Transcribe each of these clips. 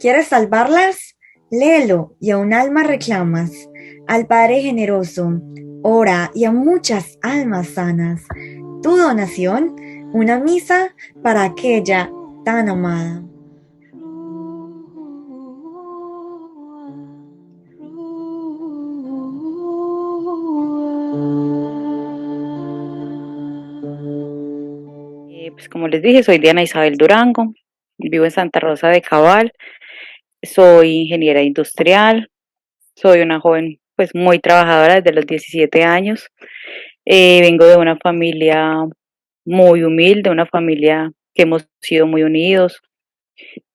¿Quieres salvarlas? Léelo y a un alma reclamas. Al Padre generoso, ora y a muchas almas sanas. Tu donación, una misa para aquella tan amada. Pues como les dije, soy Diana Isabel Durango, vivo en Santa Rosa de Cabal, soy ingeniera industrial, soy una joven pues muy trabajadora desde los 17 años. Vengo de una familia muy humilde, una familia que hemos sido muy unidos.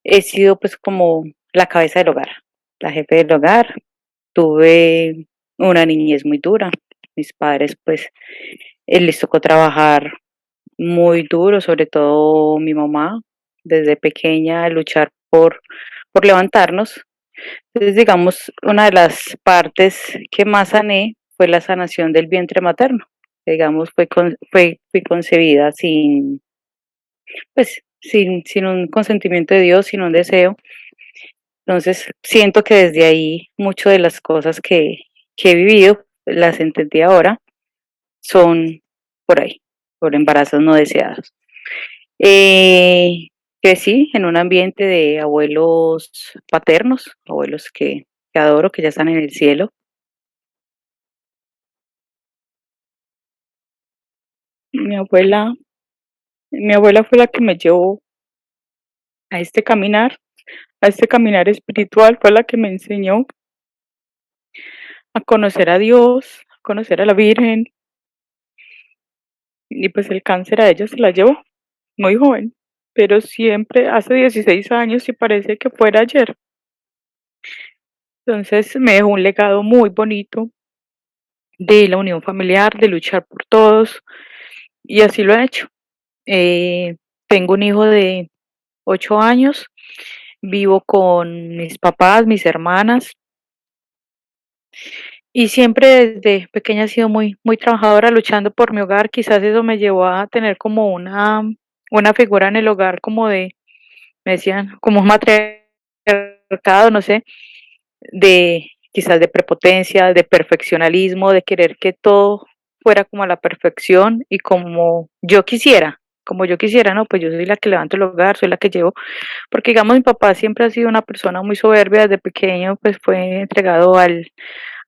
He sido pues como la cabeza del hogar, la jefe del hogar. Tuve una niñez muy dura. Mis padres pues les tocó trabajar muy duro, sobre todo mi mamá, desde pequeña luchar por levantarnos. Entonces, digamos, una de las partes que más sané fue la sanación del vientre materno. Digamos, fui concebida sin un consentimiento de Dios, sin un deseo. Entonces, siento que desde ahí muchas de las cosas que he vivido, las entendí ahora, son por ahí, por embarazos no deseados. Eh, Crecí en un ambiente de abuelos paternos, abuelos que adoro, que ya están en el cielo. Mi abuela, mi abuela fue la que me llevó a a este caminar espiritual, fue la que me enseñó a conocer a Dios, a conocer a la Virgen, y pues el cáncer a ella se la llevó muy joven, pero siempre hace 16 años y parece que fuera ayer. Entonces me dejó un legado muy bonito de la unión familiar, de luchar por todos, y así lo he hecho. Eh, Tengo un hijo de 8 años, vivo con mis papás, mis hermanas, y siempre desde pequeña he sido muy trabajadora luchando por mi hogar. Quizás eso me llevó a tener como una figura en el hogar como me decían, como un matriarcado, no sé, de quizás de prepotencia, de perfeccionalismo, de querer que todo fuera como a la perfección y como yo quisiera, ¿no? Pues yo soy la que levanto el hogar, soy la que llevo, porque digamos mi papá siempre ha sido una persona muy soberbia desde pequeño, pues fue entregado al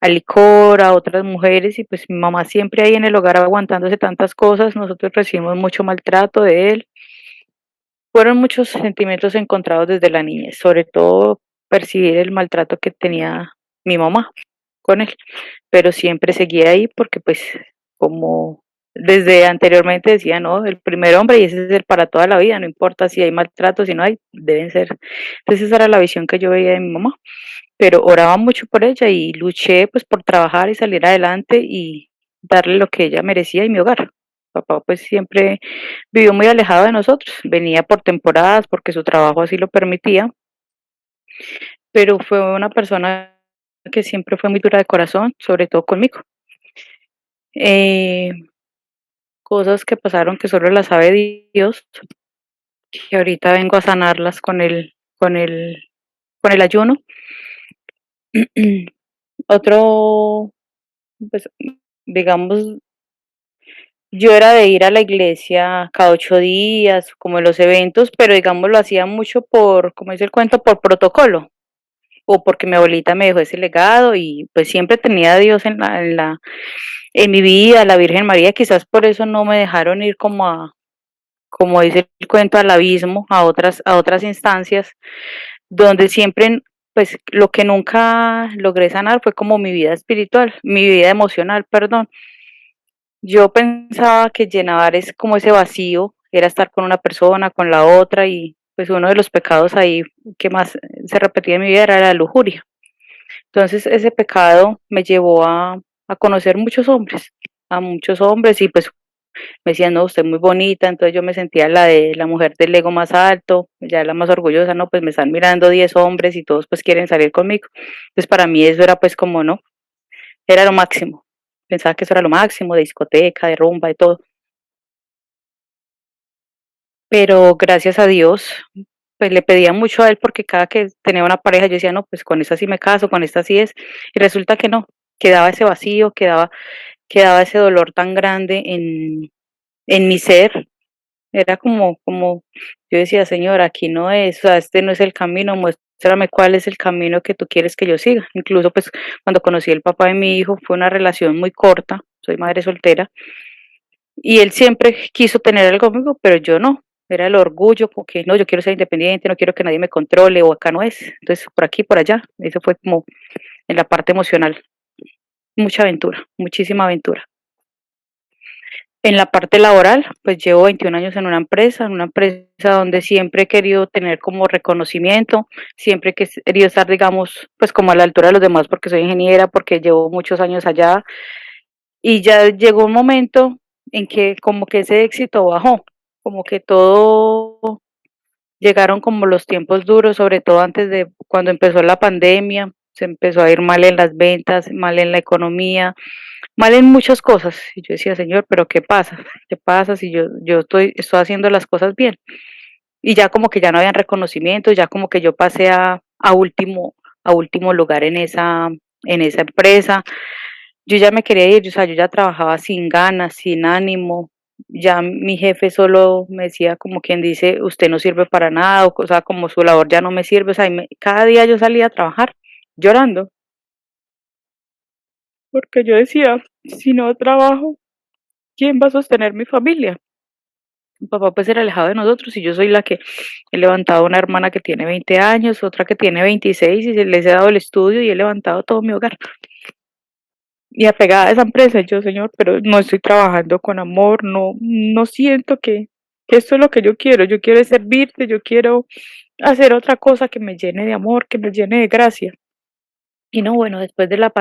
licor, a otras mujeres y pues mi mamá siempre ahí en el hogar aguantándose tantas cosas, nosotros recibimos mucho maltrato de él. Fueron muchos sentimientos encontrados desde la niñez, sobre todo percibir el maltrato que tenía mi mamá con él, pero siempre seguía ahí porque pues como desde anteriormente decía, no, el primer hombre y ese es el para toda la vida, no importa si hay maltrato, si no hay, deben ser. Entonces esa era la visión que yo veía de mi mamá, pero oraba mucho por ella y luché pues por trabajar y salir adelante y darle lo que ella merecía y mi hogar. Papá pues siempre vivió muy alejado de nosotros, venía por temporadas porque su trabajo así lo permitía, pero fue una persona que siempre fue muy dura de corazón, sobre todo conmigo. Eh, Cosas que pasaron que solo las sabe Dios, que ahorita vengo a sanarlas con el ayuno. Otro, pues, digamos, yo era de ir a la iglesia cada 8 días, como en los eventos, pero digamos lo hacía mucho como dice el cuento, por protocolo, o porque mi abuelita me dejó ese legado y pues siempre tenía a Dios en mi vida, la Virgen María, quizás por eso no me dejaron ir como dice el cuento, al abismo, a otras instancias, donde siempre, pues lo que nunca logré sanar fue como mi vida espiritual, mi vida emocional, perdón. Yo pensaba que llenar es como ese vacío, era estar con una persona, con la otra, y pues uno de los pecados ahí que más se repetía en mi vida era la lujuria. Entonces ese pecado me llevó a conocer a muchos hombres, y pues me decían, no, usted es muy bonita, entonces yo me sentía la mujer del ego más alto, ya la más orgullosa, no, pues me están mirando 10 hombres y todos pues quieren salir conmigo. Entonces para mí eso era pues como, no, era lo máximo. Pensaba que eso era lo máximo, de discoteca, de rumba, de todo. Pero gracias a Dios pues le pedía mucho a él porque cada que tenía una pareja yo decía, no, pues con esta sí me caso, con esta sí es, y resulta que no, quedaba ese vacío, quedaba ese dolor tan grande en mi ser, era como, yo decía, Señor, aquí no es, o sea, este no es el camino, muéstrame cuál es el camino que tú quieres que yo siga. Incluso pues cuando conocí al papá de mi hijo fue una relación muy corta, soy madre soltera, y él siempre quiso tener algo conmigo, pero yo no. Era el orgullo, porque no, yo quiero ser independiente, no quiero que nadie me controle, o acá no es. Entonces, por aquí, por allá. Eso fue como en la parte emocional. Mucha aventura, muchísima aventura. En la parte laboral, pues llevo 21 años en una empresa donde siempre he querido tener como reconocimiento, siempre he querido estar, digamos, pues como a la altura de los demás, porque soy ingeniera, porque llevo muchos años allá, y ya llegó un momento en que como que ese éxito bajó, como que todo, llegaron como los tiempos duros, sobre todo antes de cuando empezó la pandemia, se empezó a ir mal en las ventas, mal en la economía, mal en muchas cosas. Y yo decía, Señor, pero ¿qué pasa? ¿Qué pasa si yo estoy haciendo las cosas bien? Y ya como que ya no habían reconocimiento, ya como que yo pasé a último lugar en esa empresa. Yo ya me quería ir, o sea, yo ya trabajaba sin ganas, sin ánimo. Ya mi jefe solo me decía como quien dice, usted no sirve para nada, o sea, como su labor ya no me sirve, o sea, cada día yo salía a trabajar llorando, porque yo decía, si no trabajo, ¿quién va a sostener mi familia? Mi papá pues era alejado de nosotros y yo soy la que he levantado una hermana que tiene 20 años, otra que tiene 26 y se les he dado el estudio y he levantado todo mi hogar. Y apegada a esa empresa, yo, Señor, pero no estoy trabajando con amor, no siento que esto es lo que yo quiero es servirte, yo quiero hacer otra cosa que me llene de amor, que me llene de gracia. Y no, bueno, después de la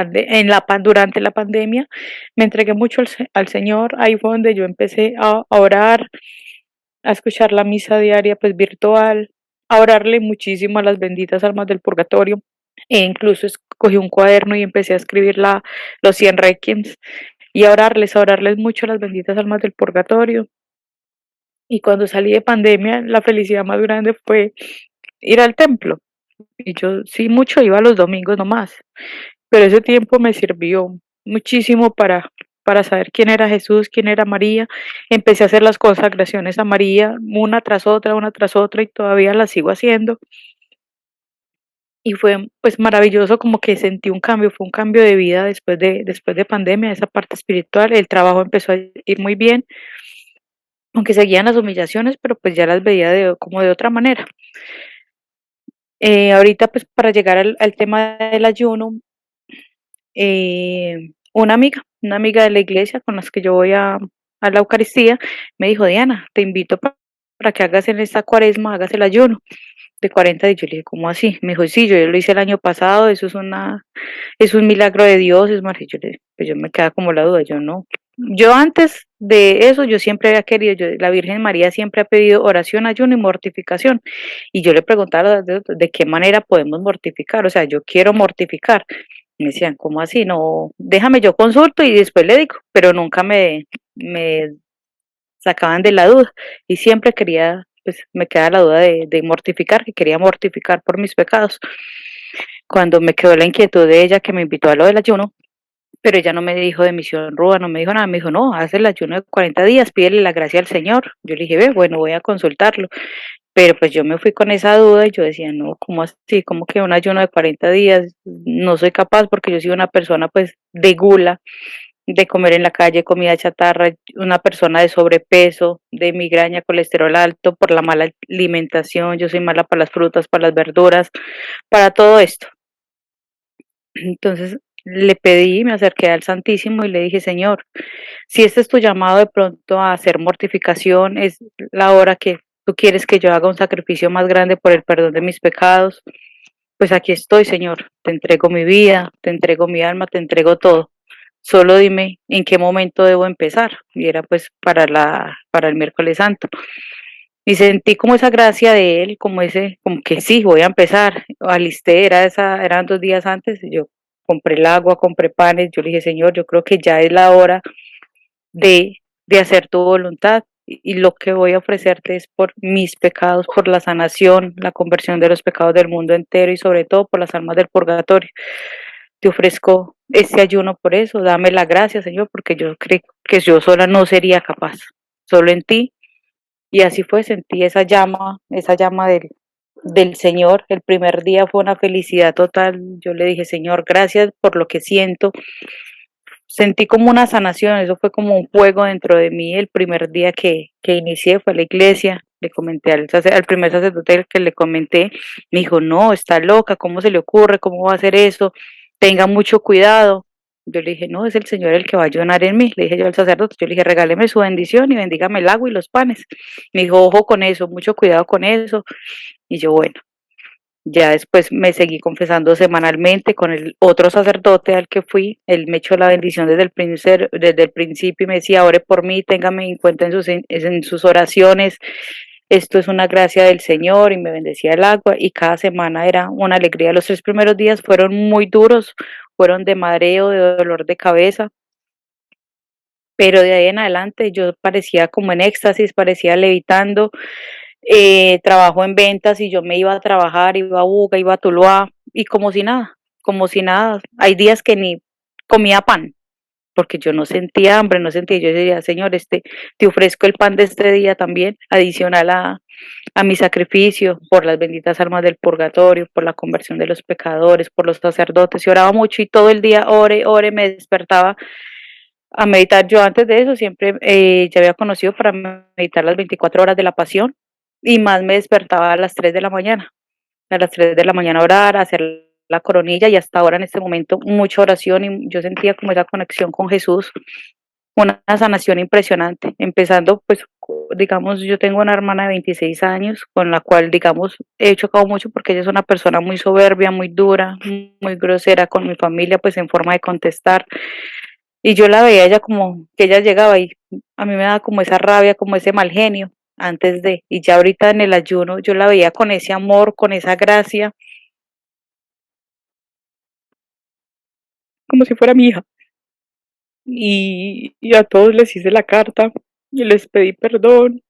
durante la pandemia, me entregué mucho al Señor, ahí fue donde yo empecé a orar, a escuchar la misa diaria, pues virtual, a orarle muchísimo a las benditas almas del purgatorio, e incluso escogí un cuaderno y empecé a escribir los 100 requiems y a orarles mucho a las benditas almas del purgatorio. Y cuando salí de pandemia, la felicidad más grande fue ir al templo. Y yo sí mucho iba los domingos nomás, pero ese tiempo me sirvió muchísimo para saber quién era Jesús, quién era María. Empecé a hacer las consagraciones a María, una tras otra, y todavía las sigo haciendo. Y fue pues maravilloso, como que sentí un cambio, fue un cambio de vida después de pandemia, esa parte espiritual, el trabajo empezó a ir muy bien, aunque seguían las humillaciones, pero pues ya las veía como de otra manera. Ahorita pues para llegar al tema del ayuno, una amiga de la iglesia con las que yo voy a la Eucaristía, me dijo, Diana, te invito para que hagas en esta cuaresma, hagas el ayuno de 40 días. Yo le dije, ¿cómo así? Me dijo, sí, yo lo hice el año pasado, es un milagro de Dios, es más, pues yo me queda como la duda, yo no. Yo antes de eso, yo siempre había querido, la Virgen María siempre ha pedido oración, ayuno y mortificación. Y yo le preguntaba de qué manera podemos mortificar, o sea, yo quiero mortificar. Me decían, ¿cómo así? No, déjame yo consulto y después le digo, pero nunca me sacaban de la duda. Y siempre quería, pues me queda la duda de mortificar, que quería mortificar por mis pecados. Cuando me quedó la inquietud de ella que me invitó a lo del ayuno, pero ella no me dijo de misión ruda, no me dijo nada, me dijo, no, haz el ayuno de 40 días, pídele la gracia al Señor. Yo le dije, ve, bueno, voy a consultarlo. Pero pues yo me fui con esa duda y yo decía, no, ¿cómo así? ¿Cómo que un ayuno de 40 días? No soy capaz porque yo soy una persona pues de gula, de comer en la calle comida chatarra, una persona de sobrepeso, de migraña, colesterol alto, por la mala alimentación, yo soy mala para las frutas, para las verduras, para todo esto. Entonces le pedí, me acerqué al Santísimo y le dije, Señor, si este es tu llamado de pronto a hacer mortificación, es la hora que tú quieres que yo haga un sacrificio más grande por el perdón de mis pecados, pues aquí estoy, Señor, te entrego mi vida, te entrego mi alma, te entrego todo. Solo dime en qué momento debo empezar. Y era pues para el miércoles santo. Y sentí como esa gracia de él, como que sí, voy a empezar. Alisté, eran 2 días antes, yo compré el agua, compré panes, yo le dije, Señor, yo creo que ya es la hora de hacer tu voluntad. y lo que voy a ofrecerte es por mis pecados, por la sanación, la conversión de los pecados del mundo entero y sobre todo por las almas del purgatorio. Te ofrezco este ayuno por eso, dame la gracia, Señor, porque yo creo que yo sola no sería capaz, solo en ti. Y así fue, sentí esa llama del Señor. El primer día fue una felicidad total. Yo le dije, Señor, gracias por lo que siento. Sentí como una sanación, eso fue como un fuego dentro de mí el primer día que inicié, fue a la iglesia. Le comenté al primer sacerdote que le comenté, me dijo, no, está loca, ¿cómo se le ocurre? ¿Cómo va a hacer eso? Tenga mucho cuidado. Yo le dije, no, es el Señor el que va a ayunar en mí. Le dije yo al sacerdote, yo le dije, regáleme su bendición y bendígame el agua y los panes. Me dijo, ojo con eso, mucho cuidado con eso. Y yo, bueno, ya después me seguí confesando semanalmente con el otro sacerdote al que fui. Él me echó la bendición desde el principio y me decía, ore por mí, téngame en cuenta en sus oraciones. Esto es una gracia del Señor y me bendecía el agua y cada semana era una alegría. Los 3 primeros días fueron muy duros, fueron de mareo, de dolor de cabeza, pero de ahí en adelante yo parecía como en éxtasis, parecía levitando. Trabajo en ventas y yo me iba a trabajar, iba a Buga, iba a Tuluá y como si nada, como si nada. Hay días que ni comía pan porque yo no sentía hambre, no sentía, yo decía, Señor, te ofrezco el pan de este día también, adicional a mi sacrificio por las benditas almas del purgatorio, por la conversión de los pecadores, por los sacerdotes, y oraba mucho y todo el día ore, me despertaba a meditar. Yo antes de eso siempre ya había conocido para meditar las 24 horas de la pasión y más me despertaba a las 3 de la mañana, a las 3 de la mañana orar, hacer la coronilla y hasta ahora en este momento mucha oración y yo sentía como esa conexión con Jesús, una sanación impresionante, empezando pues digamos yo tengo una hermana de 26 años con la cual digamos he chocado mucho porque ella es una persona muy soberbia, muy dura, muy grosera con mi familia pues en forma de contestar y yo la veía ella como que ella llegaba y a mí me daba como esa rabia, como ese mal genio antes de, y ya ahorita en el ayuno yo la veía con ese amor, con esa gracia, como si fuera mi hija. Y a todos les hice la carta y les pedí perdón.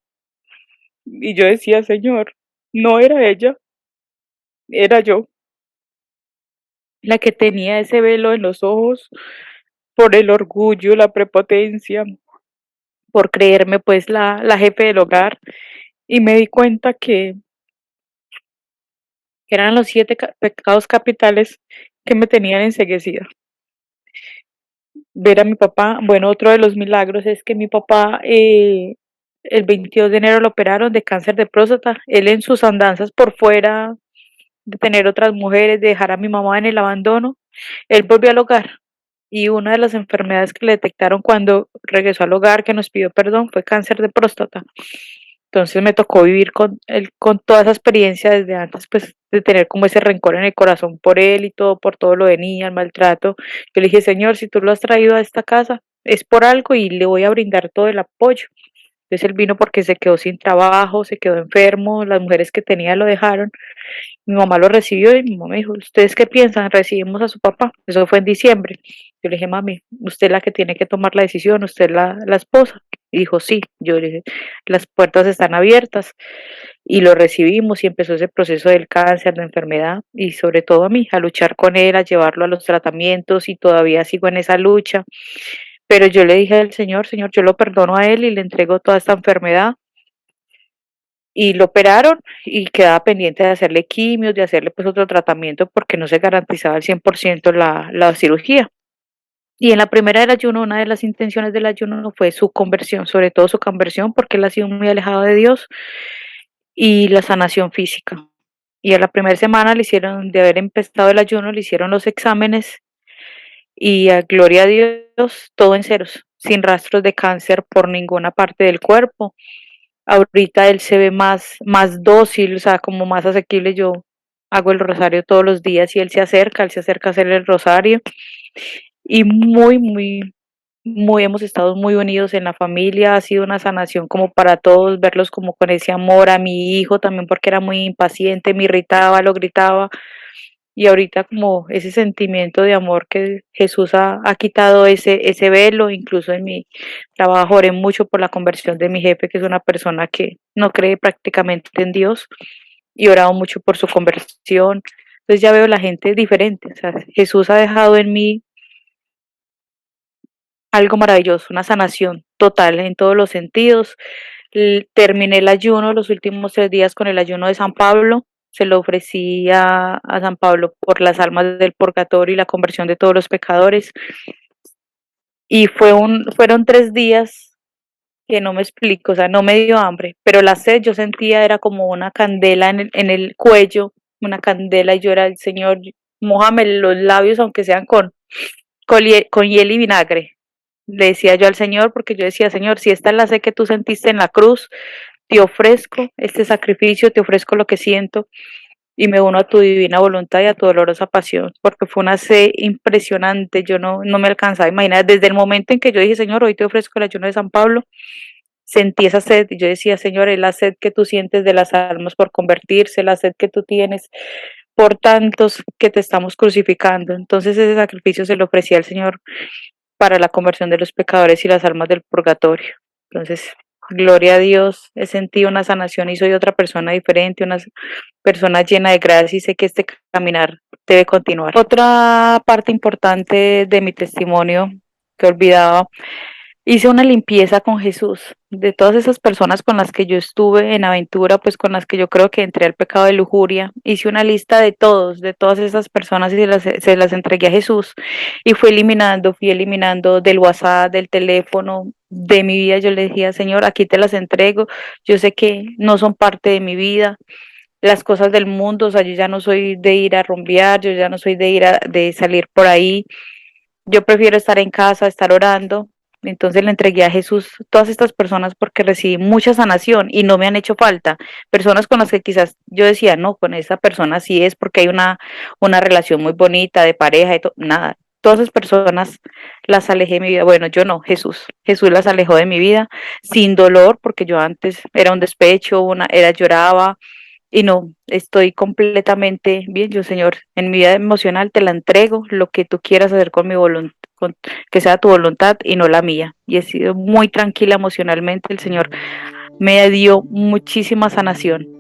Y yo decía, Señor, no era ella, era yo la que tenía ese velo en los ojos por el orgullo, la prepotencia, por creerme pues la jefe del hogar. Y me di cuenta que eran los 7 pecados capitales que me tenían enceguecida. Ver a mi papá, bueno, otro de los milagros es que mi papá el 22 de enero lo operaron de cáncer de próstata. Él en sus andanzas por fuera de tener otras mujeres, de dejar a mi mamá en el abandono, él volvió al hogar. Y una de las enfermedades que le detectaron cuando regresó al hogar, que nos pidió perdón, fue cáncer de próstata. Entonces me tocó vivir con toda esa experiencia desde antes, pues de tener como ese rencor en el corazón por él y todo, por todo lo de niña, el maltrato. Yo le dije, Señor, si tú lo has traído a esta casa, es por algo y le voy a brindar todo el apoyo. Entonces él vino porque se quedó sin trabajo, se quedó enfermo, las mujeres que tenía lo dejaron. Mi mamá lo recibió y mi mamá me dijo, ¿ustedes qué piensan? Recibimos a su papá. Eso fue en diciembre. Yo le dije, mami, usted es la que tiene que tomar la decisión, usted es la esposa. Y dijo, sí. Yo le dije, las puertas están abiertas. Y lo recibimos y empezó ese proceso del cáncer, de enfermedad y sobre todo a mí, a luchar con él, a llevarlo a los tratamientos y todavía sigo en esa lucha. Pero yo le dije al Señor, Señor, yo lo perdono a él y le entrego toda esta enfermedad y lo operaron y quedaba pendiente de hacerle quimios, de hacerle pues otro tratamiento porque no se garantizaba al 100% la cirugía. Y en la primera del ayuno, una de las intenciones del ayuno fue su conversión, sobre todo su conversión porque él ha sido muy alejado de Dios y la sanación física. Y a la primera semana le hicieron, de haber empezado el ayuno, le hicieron los exámenes y a gloria a Dios, todo en ceros, sin rastros de cáncer por ninguna parte del cuerpo. Ahorita él se ve más dócil, o sea, como más asequible. Yo hago el rosario todos los días y él se acerca a hacer el rosario y muy hemos estado muy unidos en la familia, ha sido una sanación como para todos, verlos como con ese amor a mi hijo también porque era muy impaciente, me irritaba, lo gritaba y ahorita como ese sentimiento de amor que Jesús ha quitado ese velo, incluso en mi trabajo oré mucho por la conversión de mi jefe, que es una persona que no cree prácticamente en Dios, y he orado mucho por su conversión. Entonces ya veo la gente diferente, o sea, Jesús ha dejado en mí algo maravilloso, una sanación total en todos los sentidos. Terminé el ayuno los últimos 3 días con el ayuno de San Pablo. Se lo ofrecí a San Pablo por las almas del purgatorio y la conversión de todos los pecadores. Y fueron 3 días que no me explico, o sea, no me dio hambre, pero la sed yo sentía era como una candela en el cuello, una candela, y yo era el Señor, mójame los labios aunque sean con hiel y vinagre. Le decía yo al Señor, porque yo decía, Señor, si esta es la sed que tú sentiste en la cruz, te ofrezco este sacrificio, te ofrezco lo que siento y me uno a tu divina voluntad y a tu dolorosa pasión, porque fue una sed impresionante, yo no me alcanzaba a imaginar. Desde el momento en que yo dije, Señor, hoy te ofrezco el ayuno de San Pablo, sentí esa sed y yo decía, Señor, es la sed que tú sientes de las almas por convertirse, la sed que tú tienes por tantos que te estamos crucificando. Entonces ese sacrificio se lo ofrecía al Señor para la conversión de los pecadores y las almas del purgatorio. Entonces, gloria a Dios, he sentido una sanación y soy otra persona diferente, una persona llena de gracia y sé que este caminar debe continuar. Otra parte importante de mi testimonio que olvidaba, hice una limpieza con Jesús, de todas esas personas con las que yo estuve en aventura, pues con las que yo creo que entré al pecado de lujuria. Hice una lista de todos, de todas esas personas y se las entregué a Jesús y fui eliminando del WhatsApp, del teléfono, de mi vida. Yo le decía, Señor, aquí te las entrego. Yo sé que no son parte de mi vida. Las cosas del mundo, o sea, yo ya no soy de ir a rumbear, yo ya no soy de salir por ahí, yo prefiero estar en casa, estar orando. Entonces le entregué a Jesús todas estas personas porque recibí mucha sanación y no me han hecho falta. Personas con las que quizás yo decía, no, con esa persona sí es porque hay una relación muy bonita de pareja y todo. Nada. Todas esas personas las alejé de mi vida. Bueno, yo no, Jesús. Jesús las alejó de mi vida sin dolor, porque yo antes era un despecho, lloraba, y no, estoy completamente bien. Yo, Señor, en mi vida emocional te la entrego, lo que tú quieras hacer con mi voluntad, que sea tu voluntad y no la mía. Y he sido muy tranquila emocionalmente. El Señor me dio muchísima sanación.